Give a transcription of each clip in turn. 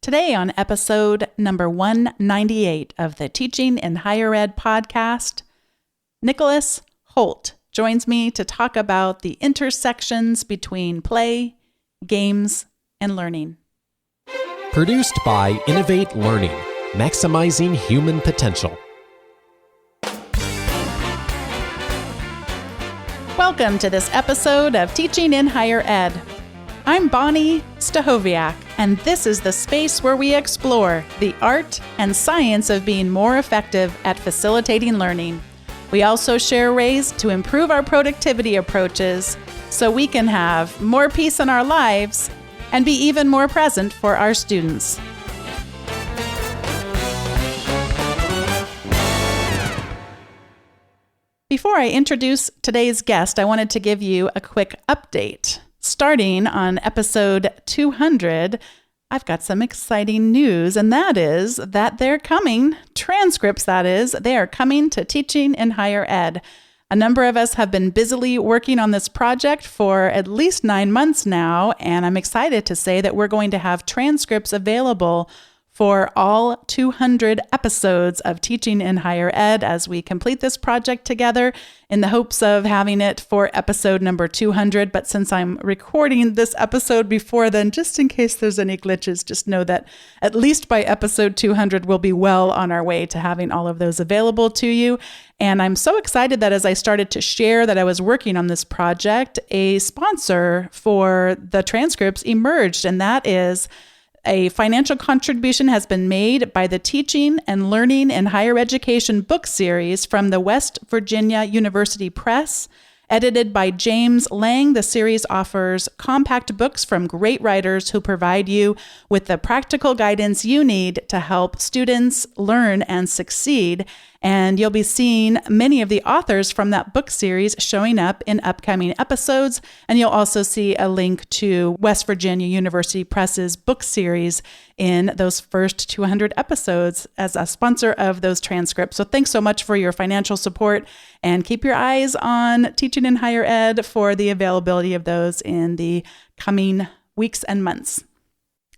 Today on episode number 198 of the Teaching in Higher Ed podcast, Nicholas Holt joins me to talk about the intersections between play, games, and learning. Produced by Innovate Learning, maximizing human potential. Welcome to this episode of Teaching in Higher Ed. I'm Bonnie Stahoviak, and this is the space where we explore the art and science of being more effective at facilitating learning. We also share ways to improve our productivity approaches so we can have more peace in our lives and be even more present for our students. Before I introduce today's guest, I wanted to give you a quick update. Starting on episode 200, I've got some exciting news, and that is that they're coming, transcripts that is, they are coming to Teaching in Higher Ed. A number of us have been busily working on this project for at least 9 months now, and I'm excited to say that we're going to have transcripts available for all 200 episodes of Teaching in Higher Ed as we complete this project together in the hopes of having it for episode number 200. But since I'm recording this episode before then, just in case there's any glitches, just know that at least by episode 200, we'll be well on our way to having all of those available to you. And I'm so excited that as I started to share that I was working on this project, a sponsor for the transcripts emerged, and that is a financial contribution has been made by the Teaching and Learning in Higher Education book series from the West Virginia University Press. Edited by James Lang, the series offers compact books from great writers who provide you with the practical guidance you need to help students learn and succeed. And you'll be seeing many of the authors from that book series showing up in upcoming episodes. And you'll also see a link to West Virginia University Press's book series in those first 200 episodes as a sponsor of those transcripts. So thanks so much for your financial support, and keep your eyes on Teaching in Higher Ed for the availability of those in the coming weeks and months.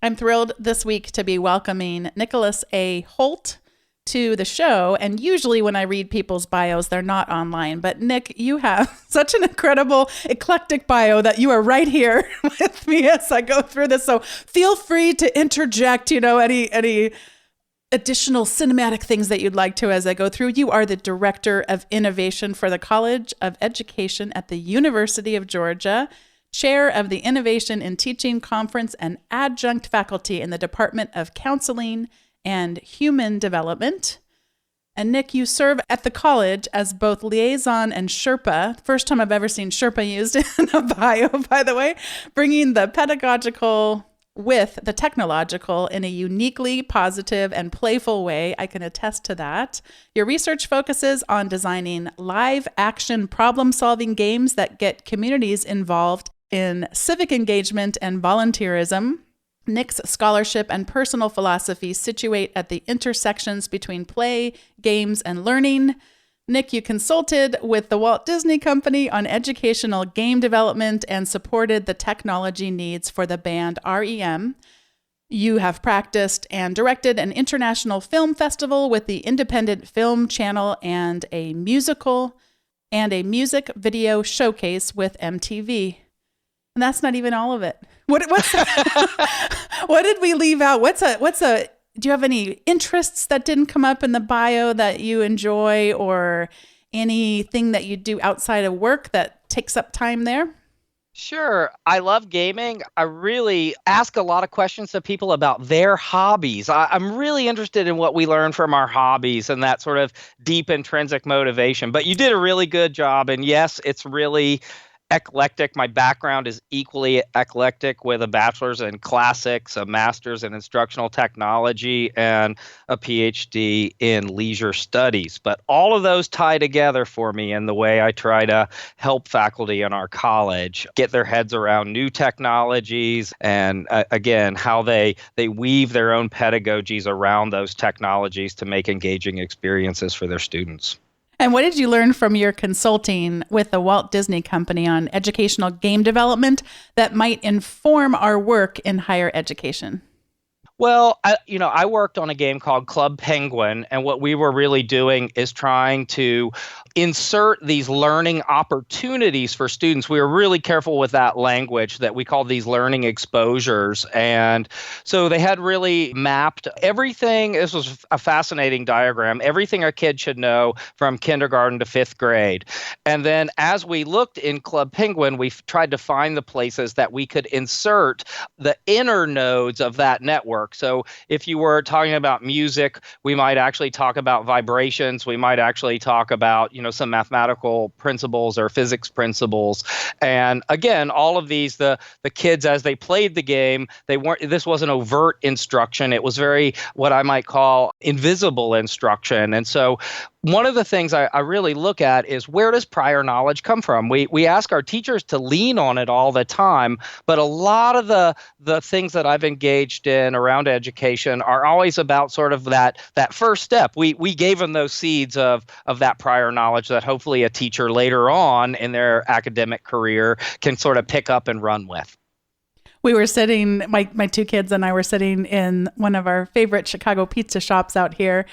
I'm thrilled this week to be welcoming Nicholas A. Holt to the show. And usually when I read people's bios, they're not online. But Nick, you have such an incredible, eclectic bio that you are right here with me as I go through this. So feel free to interject, any additional cinematic things that you'd like to as I go through. You are the Director of Innovation for the College of Education at the University of Georgia, Chair of the Innovation in Teaching Conference, and Adjunct Faculty in the Department of Counseling and Human Development. And Nick, you serve at the college as both liaison and Sherpa. First time I've ever seen Sherpa used in a bio, by the way, bringing the pedagogical with the technological in a uniquely positive and playful way. I can attest to that. Your research focuses on designing live action problem-solving games that get communities involved in civic engagement and volunteerism. Nick's scholarship and personal philosophy situate at the intersections between play, games, and learning. Nick, you consulted with the Walt Disney Company on educational game development and supported the technology needs for the band REM. You have practiced and directed an international film festival with the Independent Film Channel and a musical and a music video showcase with MTV. And that's not even all of it. What did we leave out? Do you have any interests that didn't come up in the bio that you enjoy, or anything that you do outside of work that takes up time there? Sure. I love gaming. I really ask a lot of questions to people about their hobbies. I'm really interested in what we learn from our hobbies and that sort of deep intrinsic motivation. But you did a really good job. And yes, it's really eclectic. My background is equally eclectic, with a bachelor's in classics, a master's in instructional technology, and a PhD in leisure studies. But all of those tie together for me in the way I try to help faculty in our college get their heads around new technologies and, again, how they weave their own pedagogies around those technologies to make engaging experiences for their students. And what did you learn from your consulting with the Walt Disney Company on educational game development that might inform our work in higher education? Well, I worked on a game called Club Penguin, and what we were really doing is trying to insert these learning opportunities for students. We were really careful with that language that we called these learning exposures. And so they had really mapped everything. This was a fascinating diagram, everything a kid should know from kindergarten to fifth grade. And then as we looked in Club Penguin, we tried to find the places that we could insert the inner nodes of that network. So if you were talking about music, we might actually talk about vibrations. We might actually talk about, some mathematical principles or physics principles. And again, all of these, the kids, as they played the game, this wasn't overt instruction. It was very what I might call invisible instruction. And so one of the things I really look at is, where does prior knowledge come from? We ask our teachers to lean on it all the time, but a lot of the things that I've engaged in around education are always about sort of that first step. We gave them those seeds of that prior knowledge that hopefully a teacher later on in their academic career can sort of pick up and run with. We were sitting, my two kids and I were sitting in one of our favorite Chicago pizza shops out here,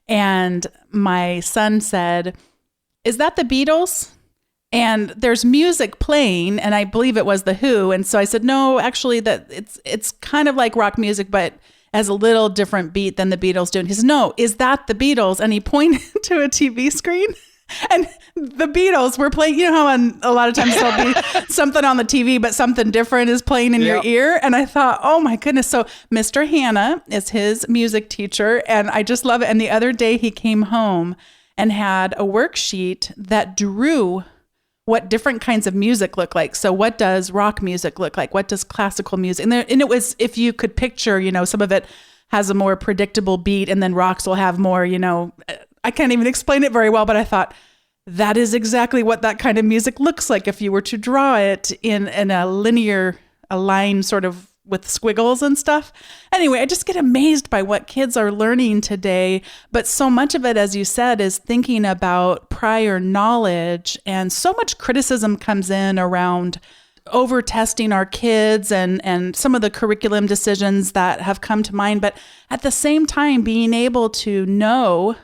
and my son said, "Is that the Beatles?" And there's music playing, and I believe it was The Who. And so I said, "No, actually, that it's kind of like rock music, but has a little different beat than the Beatles do." And he says, "No, is that the Beatles?" And he pointed to a TV screen, and the Beatles were playing. You know how a lot of times there'll be something on the TV, but something different is playing in your ear. And I thought, oh my goodness. So Mr. Hanna is his music teacher, and I just love it. And the other day he came home and had a worksheet that drew what different kinds of music look like. So what does rock music look like? What does classical music? And it was, if you could picture, some of it has a more predictable beat, and then rocks will have more, I can't even explain it very well, but I thought that is exactly what that kind of music looks like if you were to draw it in a linear, a line sort of with squiggles and stuff. Anyway, I just get amazed by what kids are learning today. But so much of it, as you said, is thinking about prior knowledge. And so much criticism comes in around over testing our kids and some of the curriculum decisions that have come to mind. But at the same time, being able to know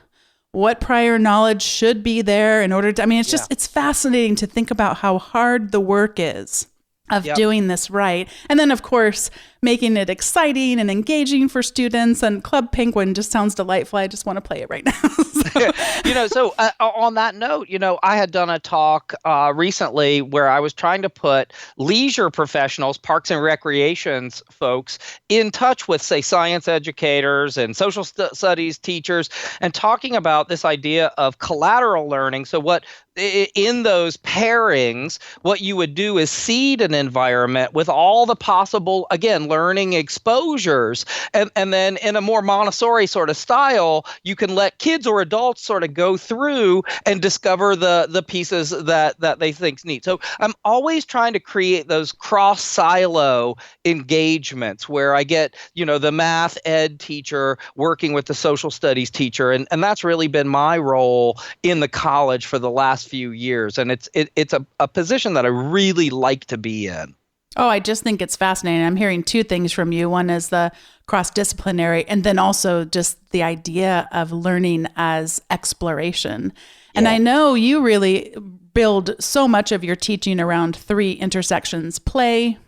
what prior knowledge should be there in order to, it's fascinating to think about how hard the work is of doing this right. And then, of course, making it exciting and engaging for students. And Club Penguin just sounds delightful. I just want to play it right now. So on that note, I had done a talk recently where I was trying to put leisure professionals, parks and recreations folks, in touch with, say, science educators and social studies teachers, and talking about this idea of collateral learning. So what in those pairings, what you would do is seed an environment with all the possible, again, learning exposures. And then in a more Montessori sort of style, you can let kids or adults sort of go through and discover the pieces that they think's neat. So I'm always trying to create those cross silo engagements where I get, the math ed teacher working with the social studies teacher. And that's really been my role in the college for the last few years. And it's a position that I really like to be in. Oh, I just think it's fascinating. I'm hearing two things from you. One is the cross-disciplinary, and then also just the idea of learning as exploration. And I know you really build so much of your teaching around three intersections: play,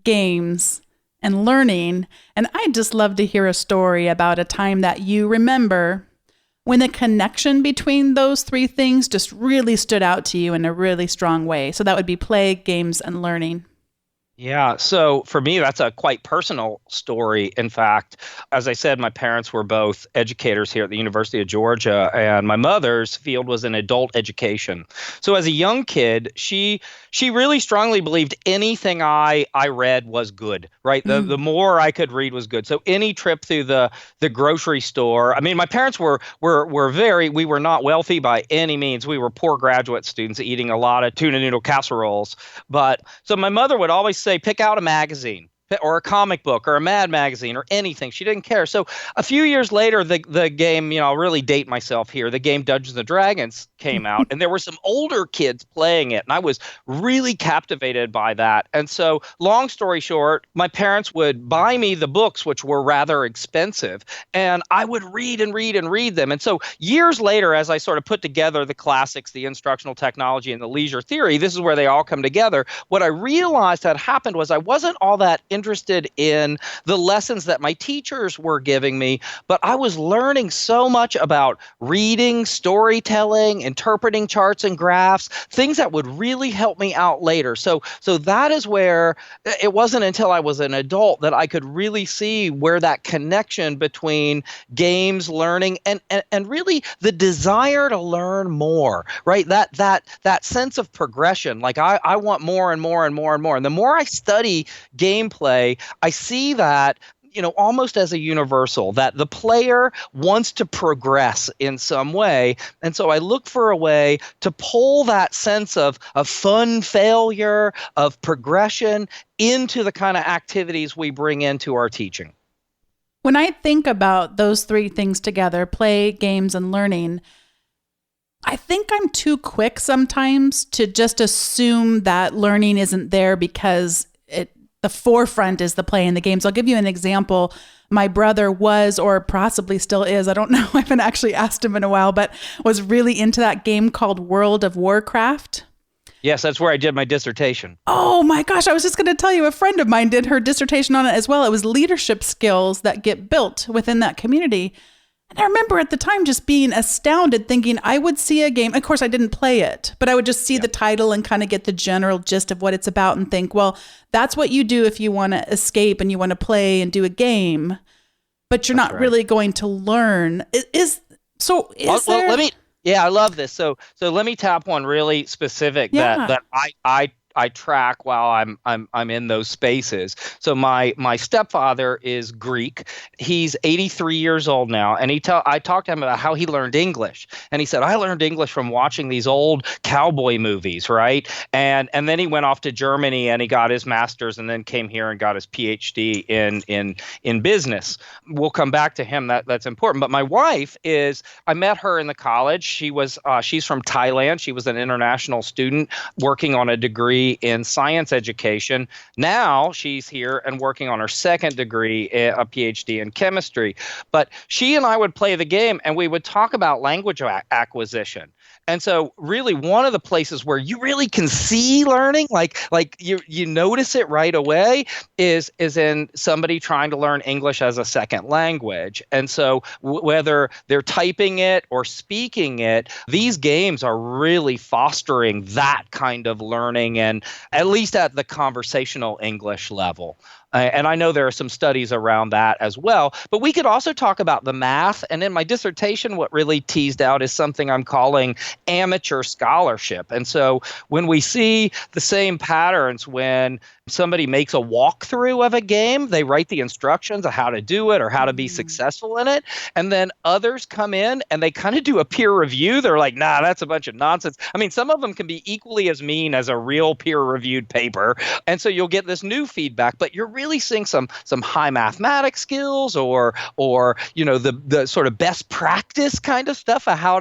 games, and learning. And I'd just love to hear a story about a time that you remember when the connection between those three things just really stood out to you in a really strong way. So that would be play, games, and learning. Yeah. So for me, that's a quite personal story. In fact, as I said, my parents were both educators here at the University of Georgia, and my mother's field was in adult education. So as a young kid, she really strongly believed anything I read was good, right? The more I could read was good. So any trip through the grocery store, my parents we were not wealthy by any means. We were poor graduate students eating a lot of tuna noodle casseroles. But so my mother would always say, pick out a magazine. or a comic book or a Mad magazine or anything. She didn't care. So a few years later, the game, I'll really date myself here. The game Dungeons and Dragons came out, and there were some older kids playing it, and I was really captivated by that. And so, long story short, my parents would buy me the books, which were rather expensive, and I would read and read and read them. And so years later, as I sort of put together the classics, the instructional technology, and the leisure theory, this is where they all come together. What I realized had happened was I wasn't all that interested in the lessons that my teachers were giving me, but I was learning so much about reading, storytelling, interpreting charts and graphs, things that would really help me out later. So that is where it wasn't until I was an adult that I could really see where that connection between games, learning, and really the desire to learn more, right? That sense of progression. Like I want more and more and more and more. And the more I study gameplay, I see that almost as a universal, that the player wants to progress in some way. And so I look for a way to pull that sense of fun failure, of progression into the kind of activities we bring into our teaching. When I think about those three things together, play, games, and learning, I think I'm too quick sometimes to just assume that learning isn't there because the forefront is the play and the games. I'll give you an example. My brother was, or possibly still is, I don't know, I haven't actually asked him in a while, but was really into that game called World of Warcraft. Yes, that's where I did my dissertation. Oh my gosh, I was just going to tell you, a friend of mine did her dissertation on it as well. It was leadership skills that get built within that community. And I remember at the time just being astounded, thinking I would see a game. Of course, I didn't play it, but I would just see the title and kind of get the general gist of what it's about and think, well, that's what you do if you want to escape and you want to play and do a game, but you're not really going to learn. Yeah, I love this. So let me tap one really specific that I track while I'm in those spaces. So my stepfather is Greek. He's 83 years old now, and I talked to him about how he learned English, and he said I learned English from watching these old cowboy movies, right? And then he went off to Germany and he got his master's, and then came here and got his PhD in business. We'll come back to him. That's important. But my wife I met her in the college. She's from Thailand. She was an international student working on a degree in science education. Now she's here and working on her second degree, a PhD in chemistry. But she and I would play the game and we would talk about language acquisition. And so really one of the places where you really can see learning, like you notice it right away, is in somebody trying to learn English as a second language. And so whether they're typing it or speaking it, these games are really fostering that kind of learning, and at least at the conversational English level. And I know there are some studies around that as well. But we could also talk about the math. And in my dissertation, what really teased out is something I'm calling amateur scholarship. And so when we see the same patterns when somebody makes a walkthrough of a game, they write the instructions of how to do it or how to be successful in it. And then others come in and they kind of do a peer review. They're like, nah, that's a bunch of nonsense. I mean, some of them can be equally as mean as a real peer-reviewed paper. And so you'll get this new feedback, but you're really seeing some high mathematics skills or the sort of best practice kind of stuff of how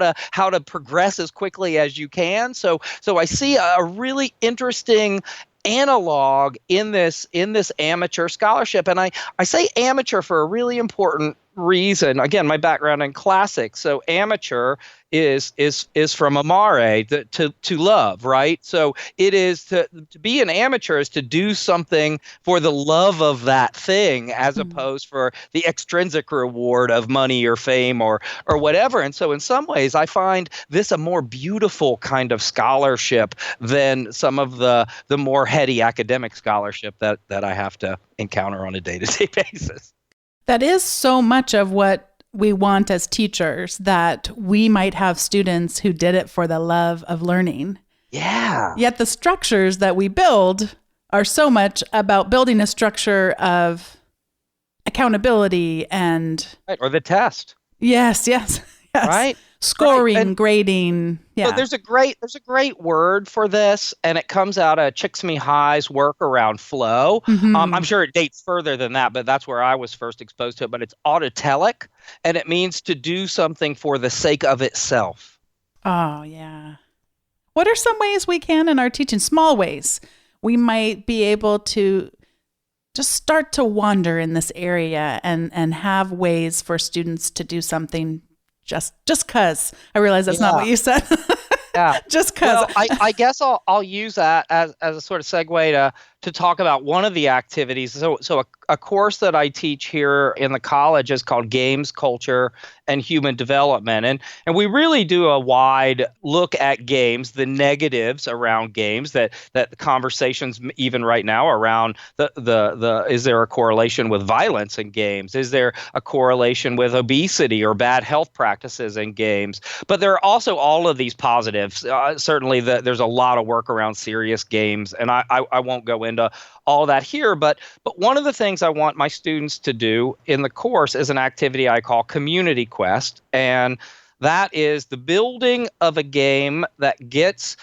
to progress as quickly as you can. So I see a really interesting analog in this amateur scholarship. And I say amateur for a really important reason. Again, my background in classics. So amateur is from amare, to love, right? So it is to be an amateur is to do something for the love of that thing, as opposed for the extrinsic reward of money or fame or whatever. And so in some ways, I find this a more beautiful kind of scholarship than some of the more heady academic scholarship that I have to encounter on a day-to-day basis. That is so much of what we want as teachers, that we might have students who did it for the love of learning. Yeah. Yet the structures that we build are so much about building a structure of accountability and... Right, or the test. Yes. Right? scoring, And grading. Yeah. so there's a great word for this, and it comes out of Csikszentmihalyi High's work around flow. I'm sure it dates further than that, but that's where I was first exposed to it. But it's autotelic, and it means to do something for the sake of itself. Oh, yeah. What are some ways we can in our teaching, small ways, we might be able to just start to wander in this area and have ways for students to do something just because? I realize that's not what you said. Yeah. Just because. Well, I guess I'll use that as a sort of segue to talk about one of the activities. So a course that I teach here in the college is called Games, Culture, and Human Development. And we really do a wide look at games, the negatives around games, that the conversations even right now around the is there a correlation with violence in games? Is there a correlation with obesity or bad health practices in games? But there are also all of these positives. Certainly there's a lot of work around serious games, and I won't go into all that here, but one of the things I want my students to do in the course is an activity I call Community Quest, and that is the building of a game that gets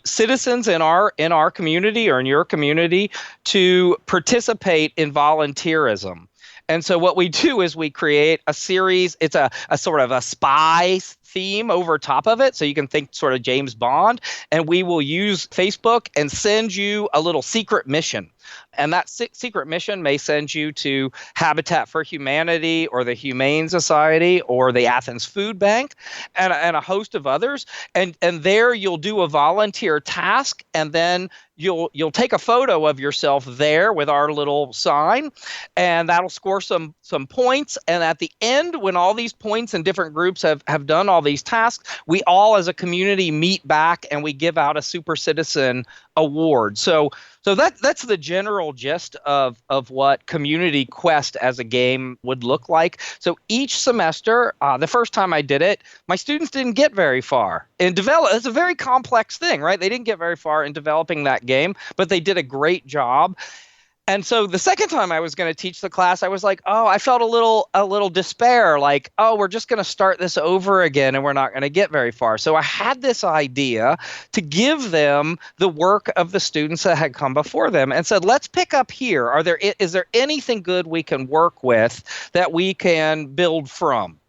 citizens in our community or in your community to participate in volunteerism. And so what we do is we create a series. It's a sort of a spy theme over top of it. So you can think sort of James Bond. And we will use Facebook and send you a little secret mission. And that secret mission may send you to Habitat for Humanity or the Humane Society or the Athens Food Bank and a host of others. And there you'll do a volunteer task, and then you'll take a photo of yourself there with our little sign, and that'll score some points. And at the end, when all these points and different groups have done all these tasks, we all as a community meet back and we give out a Super Citizen award. So that's the general gist of what Community Quest as a game would look like. So each semester, the first time I did it, my students didn't get very far. It's a very complex thing, right? They didn't get very far in developing that game, but they did a great job. And so the second time I was going to teach the class, I was like, I felt a little despair, like, we're just going to start this over again and we're not going to get very far. So I had this idea to give them the work of the students that had come before them and said, let's pick up here. Is there anything good we can work with that we can build from?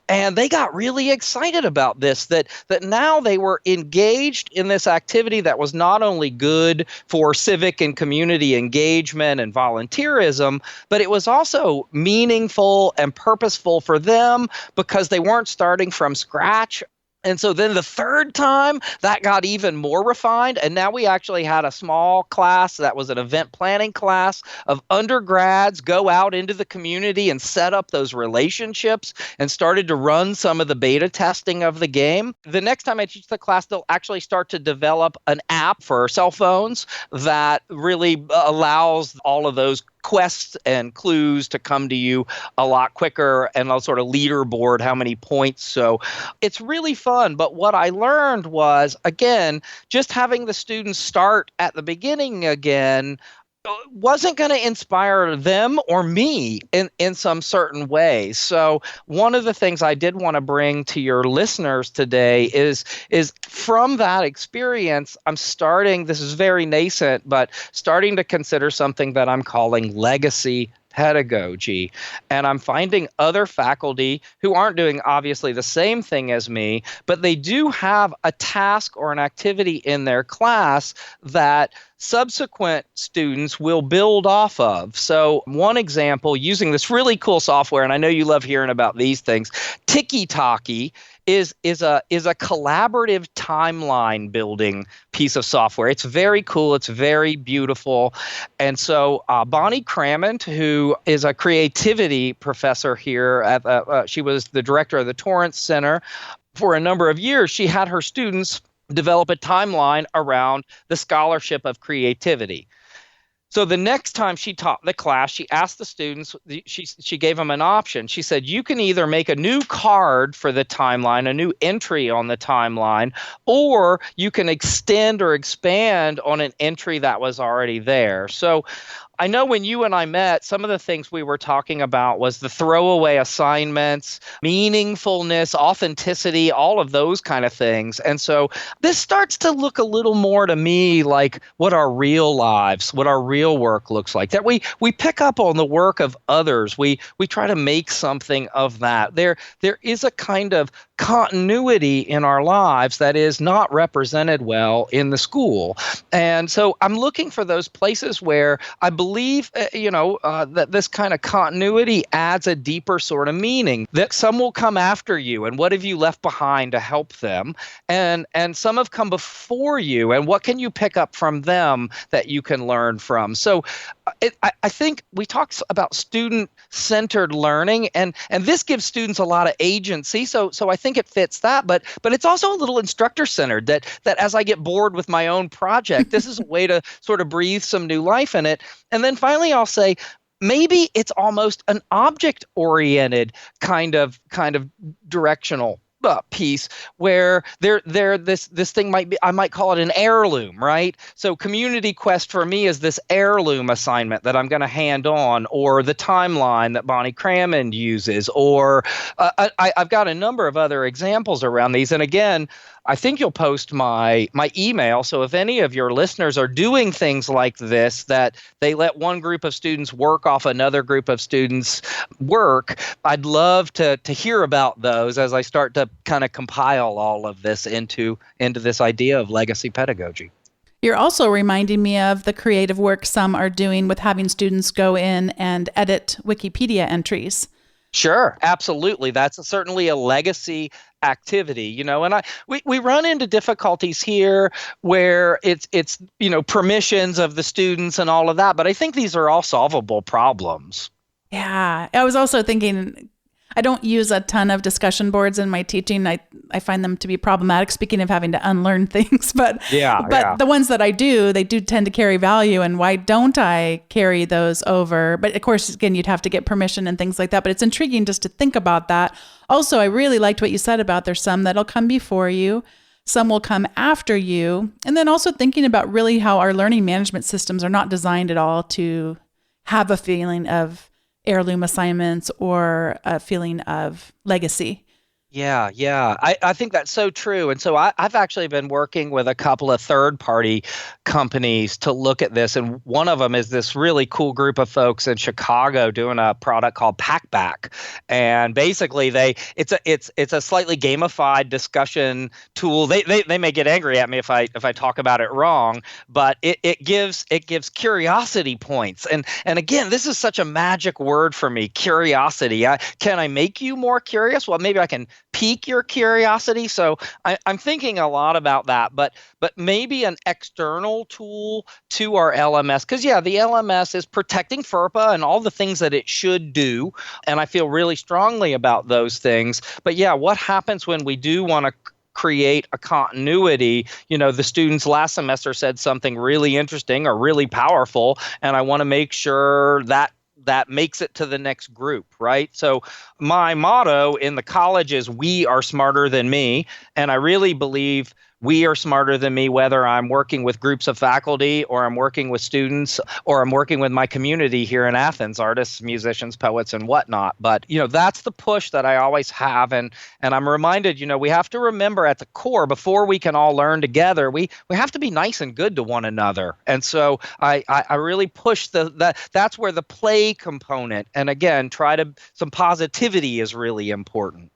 And they got really excited about this, that now they were engaged in this activity that was not only good for civic and community engagement and volunteerism, but it was also meaningful and purposeful for them because they weren't starting from scratch. And so then the third time, that got even more refined. And now we actually had a small class that was an event planning class of undergrads go out into the community and set up those relationships and started to run some of the beta testing of the game. The next time I teach the class, they'll actually start to develop an app for cell phones that really allows all of those quests and clues to come to you a lot quicker, and I'll sort of leaderboard how many points. So it's really fun. But what I learned was, again, just having the students start at the beginning again wasn't going to inspire them or me in some certain ways. So one of the things I did want to bring to your listeners today is from that experience, I'm starting, this is very nascent, but starting to consider something that I'm calling legacy pedagogy. And I'm finding other faculty who aren't doing obviously the same thing as me, but they do have a task or an activity in their class that subsequent students will build off of. So one example, using this really cool software, and I know you love hearing about these things, Tiki-Taki is a collaborative timeline building piece of software. It's very cool. It's very beautiful. And so Bonnie Cramond, who is a creativity professor here she was the director of the Torrance Center for a number of years. She had her students develop a timeline around the scholarship of creativity. So the next time she taught the class, she asked the students, she gave them an option. She said, you can either make a new card for the timeline, a new entry on the timeline, or you can extend or expand on an entry that was already there. So I know when you and I met, some of the things we were talking about was the throwaway assignments, meaningfulness, authenticity, all of those kind of things. And so this starts to look a little more to me like what our real lives, what our real work looks like, that we pick up on the work of others. We try to make something of that. There is a kind of continuity in our lives that is not represented well in the school. And so I'm looking for those places where I believe, that this kind of continuity adds a deeper sort of meaning, that some will come after you and what have you left behind to help them? And some have come before you and what can you pick up from them that you can learn from? So I think we talk about student-centered learning, and this gives students a lot of agency. So I think it fits that, but it's also a little instructor-centered. That as I get bored with my own project, this is a way to sort of breathe some new life in it. And then finally, I'll say, maybe it's almost an object-oriented kind of directional piece where this thing might be, I might call it an heirloom, right? So Community Quest for me is this heirloom assignment that I'm going to hand on, or the timeline that Bonnie Crammond uses, or I've got a number of other examples around these. And again, I think you'll post my email. So if any of your listeners are doing things like this, that they let one group of students work off another group of students' work, I'd love to hear about those as I start to kind of compile all of this into this idea of legacy pedagogy. You're also reminding me of the creative work some are doing with having students go in and edit Wikipedia entries. Sure, absolutely. That's certainly a legacy activity, and we run into difficulties here where it's permissions of the students and all of that, but I think these are all solvable problems. Yeah, I was also thinking, I don't use a ton of discussion boards in my teaching. I find them to be problematic, speaking of having to unlearn things. But the ones that I do, they do tend to carry value. And why don't I carry those over? But of course, again, you'd have to get permission and things like that. But it's intriguing just to think about that. Also, I really liked what you said about there's some that'll come before you, some will come after you. And then also thinking about really how our learning management systems are not designed at all to have a feeling of heirloom assignments or a feeling of legacy. Yeah. I think that's so true. And so I've actually been working with a couple of third-party companies to look at this. And one of them is this really cool group of folks in Chicago doing a product called Packback. And basically it's a slightly gamified discussion tool. They may get angry at me if I talk about it wrong, but it gives curiosity points. And again, this is such a magic word for me, curiosity. Can I make you more curious? Well, maybe I can pique your curiosity. So I'm thinking a lot about that, but maybe an external tool to our LMS, because the LMS is protecting FERPA and all the things that it should do, and I feel really strongly about those things. But what happens when we do want to create a continuity? The students last semester said something really interesting or really powerful, and I want to make sure that makes it to the next group, right? So my motto in the college is we are smarter than me. And I really believe we are smarter than me, whether I'm working with groups of faculty or I'm working with students or I'm working with my community here in Athens, artists, musicians, poets, and whatnot. But, that's the push that I always have. And I'm reminded, we have to remember at the core, before we can all learn together, we have to be nice and good to one another. And so I really push that's where the play component, and again, some positivity is really important.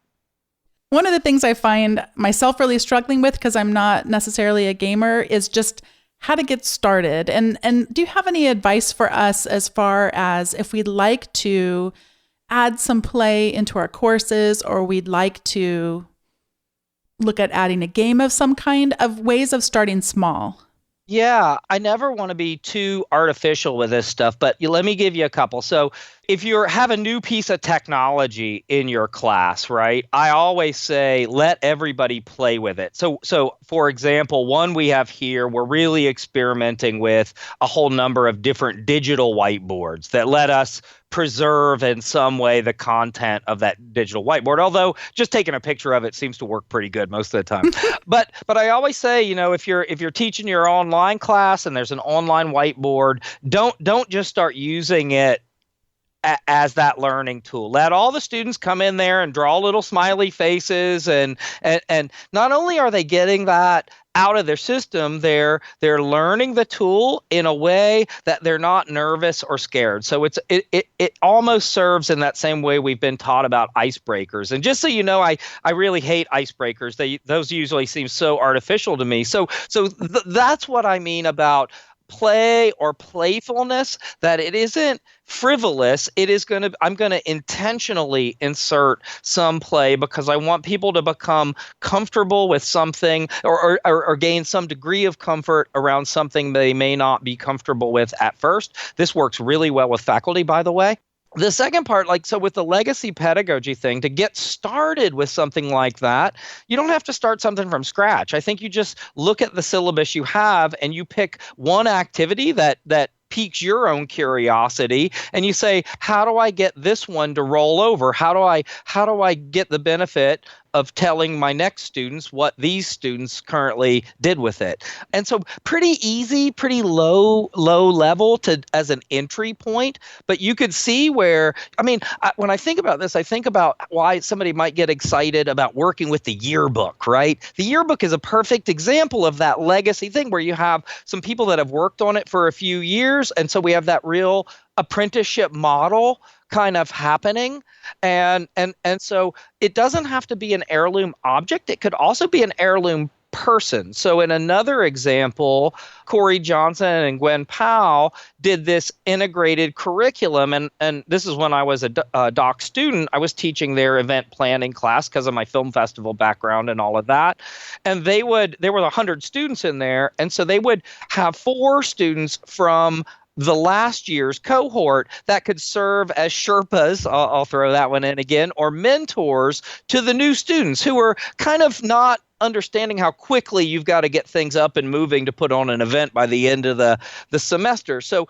One of the things I find myself really struggling with, because I'm not necessarily a gamer, is just how to get started. And do you have any advice for us as far as if we'd like to add some play into our courses, or we'd like to look at adding a game of some kind, of ways of starting small? Yeah, I never want to be too artificial with this stuff, but let me give you a couple. So, if you have a new piece of technology in your class, right, I always say let everybody play with it. So for example, one we have here, we're really experimenting with a whole number of different digital whiteboards that let us preserve in some way the content of that digital whiteboard. Although just taking a picture of it seems to work pretty good most of the time. But I always say, if you're teaching your online class and there's an online whiteboard, don't just start using it as that learning tool. Let all the students come in there and draw little smiley faces, and not only are they getting that out of their system, they're learning the tool in a way that they're not nervous or scared. So it almost serves in that same way we've been taught about icebreakers. And just so you know, I really hate icebreakers. Those usually seem so artificial to me. So that's what I mean about play or playfulness, that it isn't frivolous. I'm going to intentionally insert some play because I want people to become comfortable with something or gain some degree of comfort around something they may not be comfortable with at first. This works really well with faculty, by the way. The second part, so with the legacy pedagogy thing, to get started with something like that, you don't have to start something from scratch. I think you just look at the syllabus you have and you pick one activity that piques your own curiosity, and you say, how do I get this one to roll over? How do I get the benefit of telling my next students what these students currently did with it? And so pretty easy, pretty low level as an entry point, but you could see where, when I think about this, I think about why somebody might get excited about working with the yearbook, right? The yearbook is a perfect example of that legacy thing where you have some people that have worked on it for a few years, and so we have that real apprenticeship model kind of happening. And so it doesn't have to be an heirloom object. It could also be an heirloom person. So in another example, Corey Johnson and Gwen Powell did this integrated curriculum. And this is when I was a doc student. I was teaching their event planning class because of my film festival background and all of that. And there were 100 students in there. And so they would have 4 students from the last year's cohort that could serve as Sherpas, I'll throw that one in again, or mentors to the new students who are kind of not understanding how quickly you've got to get things up and moving to put on an event by the end of the semester. So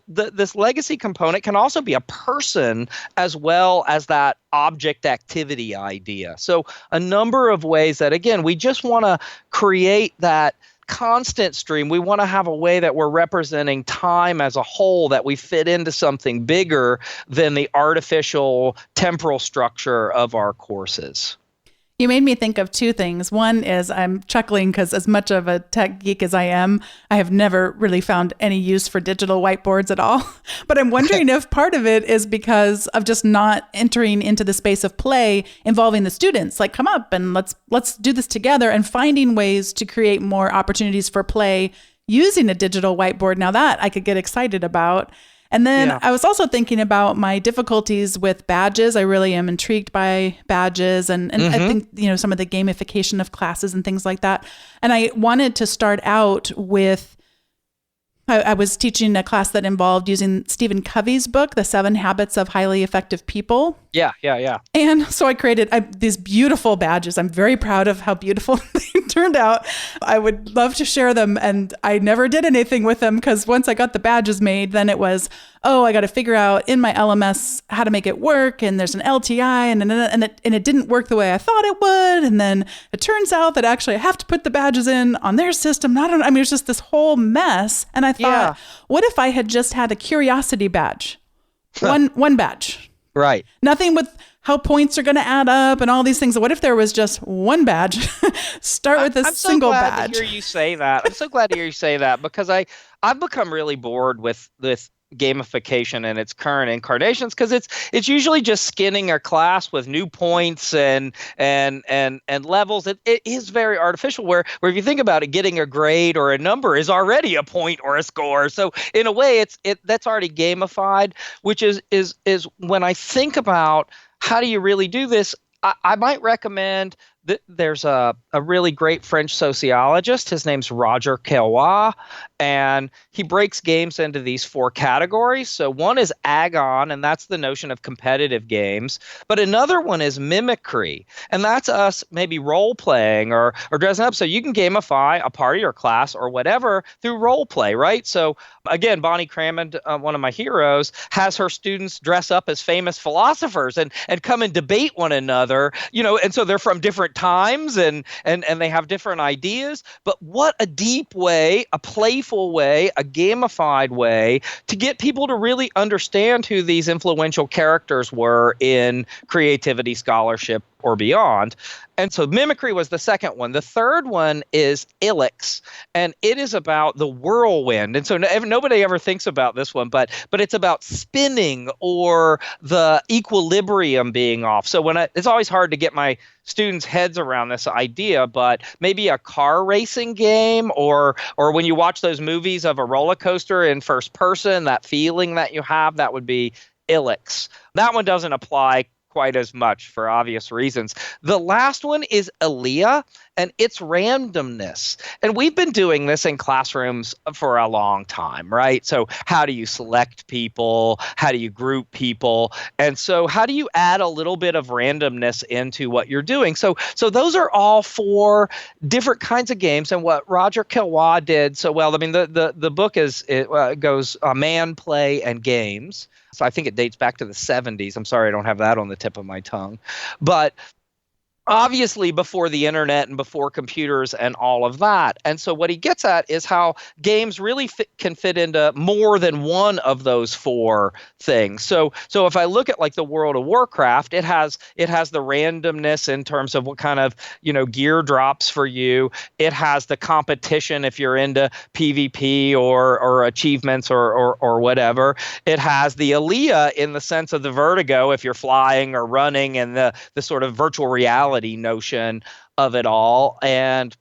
this legacy component can also be a person as well as that object activity idea. So a number of ways that, again, we just want to create that constant stream. We want to have a way that we're representing time as a whole, that we fit into something bigger than the artificial temporal structure of our courses. You made me think of 2 things. One is I'm chuckling because as much of a tech geek as I am, I have never really found any use for digital whiteboards at all. But I'm wondering if part of it is because of just not entering into the space of play involving the students. Like, come up and let's do this together, and finding ways to create more opportunities for play using a digital whiteboard. Now that I could get excited about. And then I was also thinking about my difficulties with badges. I really am intrigued by badges and I think, some of the gamification of classes and things like that. And I wanted to start out with, I was teaching a class that involved using Stephen Covey's book, The 7 Habits of Highly Effective People. Yeah. And so I created these beautiful badges. I'm very proud of how beautiful they turned out. I would love to share them. And I never did anything with them because once I got the badges made, then it was, I got to figure out in my LMS how to make it work. And there's an LTI and it didn't work the way I thought it would. And then it turns out that actually I have to put the badges in on their system. It was just this whole mess. And I thought, what if I had just had a curiosity badge? One badge. Right. Nothing with how points are going to add up and all these things. What if there was just one badge? Start with a single badge. I'm so glad to hear you say that. I'm so glad to hear you say that because I've become really bored with this gamification in its current incarnations because it's usually just skinning a class with new points and levels. It is very artificial where if you think about it, getting a grade or a number is already a point or a score. So in a way that's already gamified, which is when I think about how do you really do this, I might recommend there's a really great French sociologist. His name's Roger Caillois, and he breaks games into these 4 categories. So one is agon, and that's the notion of competitive games. But another one is mimicry, and that's us maybe role playing or dressing up. So you can gamify a party or class or whatever through role play, right? So again, Bonnie Crammond, one of my heroes, has her students dress up as famous philosophers and come and debate one another, and so they're from different times and they have different ideas. But what a deep way, a playful way, a gamified way to get people to really understand who these influential characters were in creativity, scholarship, or beyond. And so mimicry was the second one. The third one is ilex, and it is about the whirlwind. And so nobody ever thinks about this one, but it's about spinning or the equilibrium being off. So it's always hard to get my students' heads around this idea, but maybe a car racing game or when you watch those movies of a roller coaster in first person, that feeling that you have, that would be ilex. That one doesn't apply quite as much for obvious reasons. The last one is Alia, and it's randomness. And we've been doing this in classrooms for a long time, right? So how do you select people? How do you group people? And so how do you add a little bit of randomness into what you're doing? So those are all 4 different kinds of games. And what Roger Caillois did so well, I mean, the book goes man, play, and games. So I think it dates back to the 70s. I'm sorry I don't have that on the tip of my tongue. But obviously before the internet and before computers and all of that. And so what he gets at is how games really can fit into more than one of those 4 things. So if I look at like the World of Warcraft, it has the randomness in terms of what kind of, gear drops for you. It has the competition if you're into PvP or achievements or whatever. It has the Alia in the sense of the vertigo if you're flying or running, and the sort of virtual reality notion of it all. And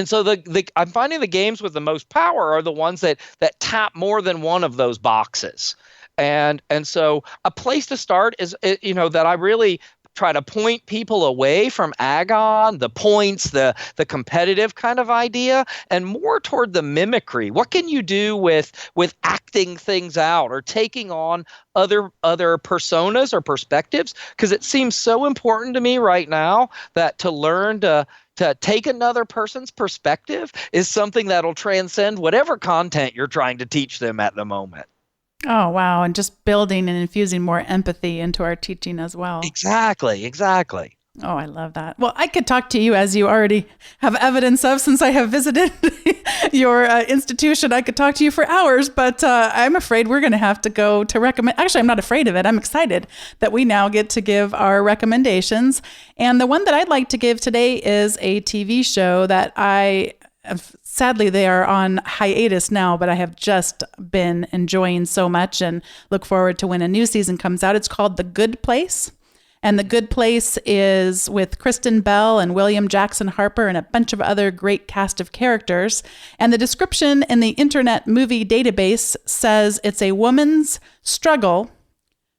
so I'm finding the games with the most power are the ones that tap more than one of those boxes. And so a place to start is, that I really try to point people away from agon, the points, the competitive kind of idea, and more toward the mimicry. What can you do with acting things out or taking on other personas or perspectives? Because it seems so important to me right now that to learn to take another person's perspective is something that'll transcend whatever content you're trying to teach them at the moment. Oh, wow. And just building and infusing more empathy into our teaching as well. Exactly. Oh, I love that. Well, I could talk to you, as you already have evidence of since I have visited your institution. I could talk to you for hours, but I'm afraid we're going to have to go to recommend. Actually, I'm not afraid of it. I'm excited that we now get to give our recommendations. And the one that I'd like to give today is a TV show that sadly, they are on hiatus now, but I have just been enjoying so much and look forward to when a new season comes out. It's called The Good Place. And The Good Place is with Kristen Bell and William Jackson Harper and a bunch of other great cast of characters. And the description in the Internet Movie Database says it's a woman's struggle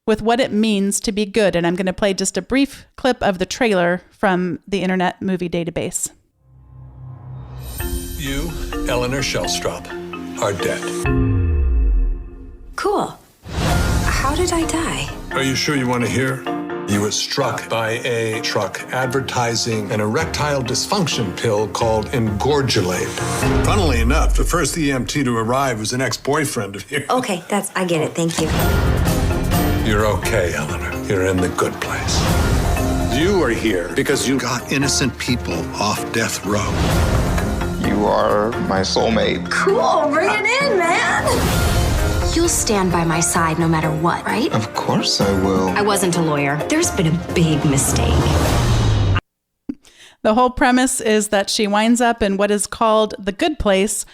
with what it means to be good. And I'm going to play just a brief clip of the trailer from the Internet Movie Database. You, Eleanor Shellstrop, are dead. Cool. How did I die? Are you sure you want to hear? You were struck by a truck advertising an erectile dysfunction pill called Engorgulate. Funnily enough, the first EMT to arrive was an ex-boyfriend of yours. Okay, I get it. Thank you. You're okay, Eleanor. You're in the good place. You are here because you got innocent people off death row. You are my soulmate. Cool, bring it in, man. You'll stand by my side no matter what, right? Of course I will. I wasn't a lawyer. There's been a big mistake. The whole premise is that she winds up in what is called the good place,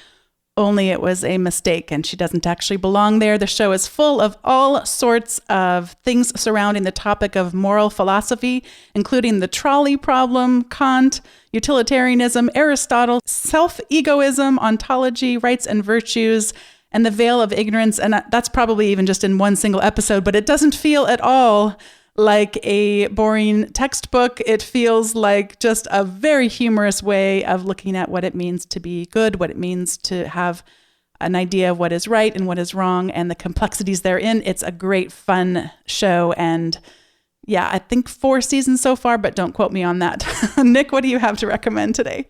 only it was a mistake and she doesn't actually belong there. The show is full of all sorts of things surrounding the topic of moral philosophy, including the trolley problem, Kant, utilitarianism, Aristotle, self-egoism, ontology, rights and virtues, and the veil of ignorance. And that's probably even just in one single episode, but it doesn't feel at all like a boring textbook. It feels like just a very humorous way of looking at what it means to be good, what it means to have an idea of what is right and what is wrong, and the complexities therein. It's a great, fun show. And yeah, I think 4 seasons so far, but don't quote me on that. Nic, what do you have to recommend today?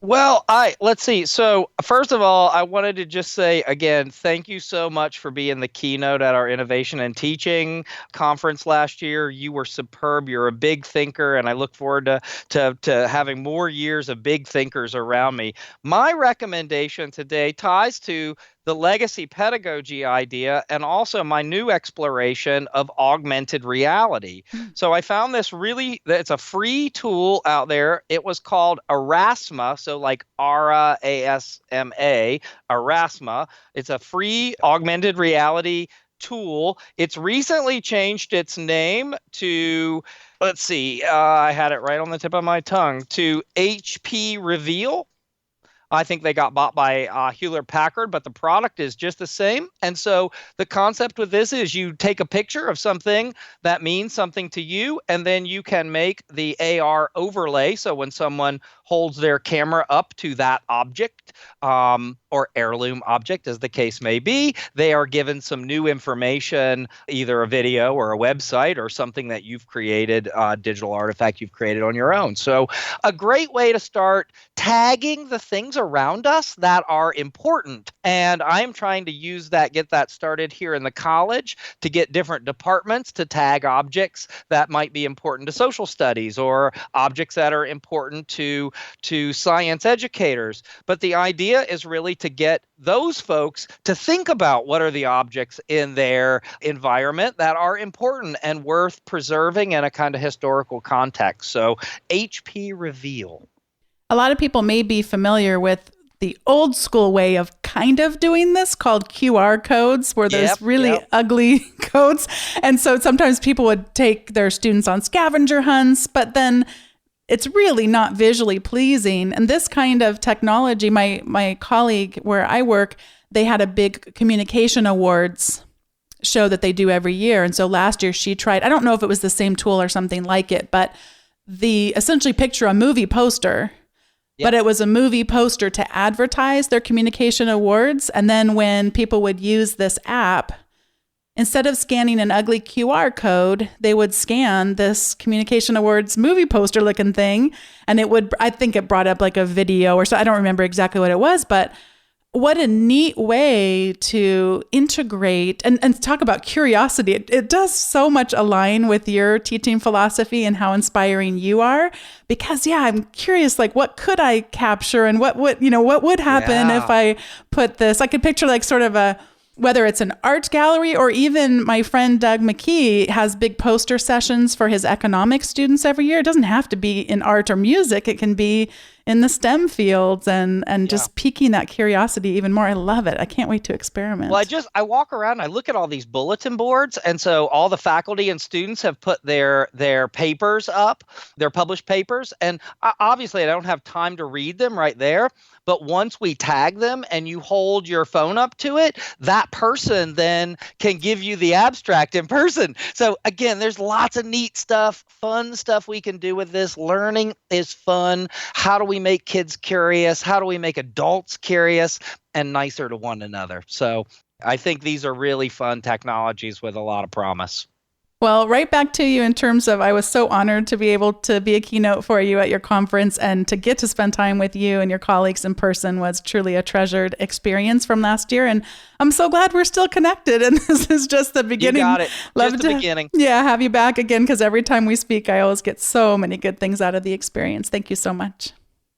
Well, let's see. So first of all, I wanted to just say again, thank you so much for being the keynote at our Innovation and Teaching conference last year. You were superb. You're a big thinker, and I look forward to having more years of big thinkers around me. My recommendation today ties to the legacy pedagogy idea and also my new exploration of augmented reality. So I found this it's a free tool out there. It was called Erasma, so like RASMA, Erasma. It's a free augmented reality tool. It's recently changed its name to, let's see, I had it right on the tip of my tongue, to HP Reveal. I think they got bought by Hewlett-Packard, but the product is just the same. And so the concept with this is you take a picture of something that means something to you, and then you can make the AR overlay. So when someone holds their camera up to that object, or heirloom object, as the case may be, they are given some new information, either a video or a website or something that you've created, digital artifact you've created on your own. So a great way to start tagging the things around us that are important. And I'm trying to get that started here in the college to get different departments to tag objects that might be important to social studies or objects that are important to science educators. But the idea is really to get those folks to think about what are the objects in their environment that are important and worth preserving in a kind of historical context. So HP Reveal. A lot of people may be familiar with the old school way of kind of doing this called QR codes, where there's really ugly codes. And so sometimes people would take their students on scavenger hunts, but then it's really not visually pleasing. And this kind of technology, my colleague where I work, they had a big communication awards show that they do every year. And so last year she tried, I don't know if it was the same tool or something like it, but essentially picture a movie poster. But it was a movie poster to advertise their communication awards. And then when people would use this app, instead of scanning an ugly QR code, they would scan this communication awards movie poster looking thing. And I think it brought up like a video or so. I don't remember exactly what it was, but what a neat way to integrate and talk about curiosity. It does so much align with your teaching philosophy and how inspiring you are, because I'm curious, like what could I capture and what would happen if I put this. I could picture like sort of whether it's an art gallery or even my friend Doug McKee has big poster sessions for his economics students every year. It doesn't have to be in art or music. It can be in the STEM fields and just piquing that curiosity even more. I love it. I can't wait to experiment. Well, I walk around, I look at all these bulletin boards. And so all the faculty and students have put their papers up, their published papers. And obviously I don't have time to read them right there. But once we tag them and you hold your phone up to it, that person then can give you the abstract in person. So again, there's lots of neat stuff, fun stuff we can do with this. Learning is fun. How do we make kids curious? How do we make adults curious and nicer to one another? So I think these are really fun technologies with a lot of promise. Well, right back to you in terms of, I was so honored to be able to be a keynote for you at your conference, and to get to spend time with you and your colleagues in person was truly a treasured experience from last year. And I'm so glad we're still connected. And this is just the beginning. You got it. Just the beginning. Yeah, have you back again, because every time we speak, I always get so many good things out of the experience. Thank you so much.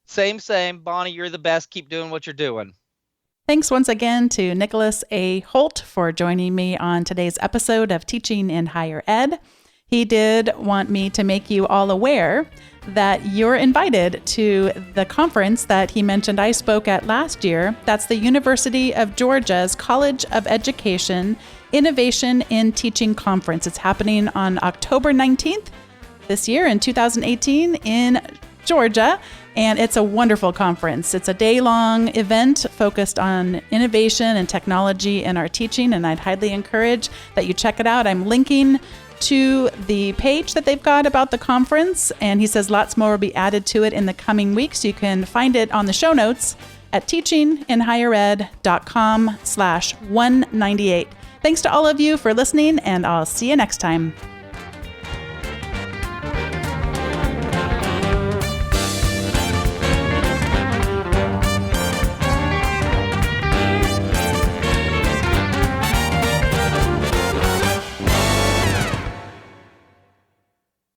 Same. Bonnie, you're the best. Keep doing what you're doing. Thanks once again to Nicholas A. Holt for joining me on today's episode of Teaching in Higher Ed. He did want me to make you all aware that you're invited to the conference that he mentioned I spoke at last year. That's the University of Georgia's College of Education Innovation in Teaching Conference. It's happening on October 19th this year in 2018 in Georgia. And it's a wonderful conference. It's a day-long event focused on innovation and technology in our teaching, and I'd highly encourage that you check it out. I'm linking to the page that they've got about the conference, and he says lots more will be added to it in the coming weeks. You can find it on the show notes at teachinginhighered.com/198. Thanks to all of you for listening, and I'll see you next time.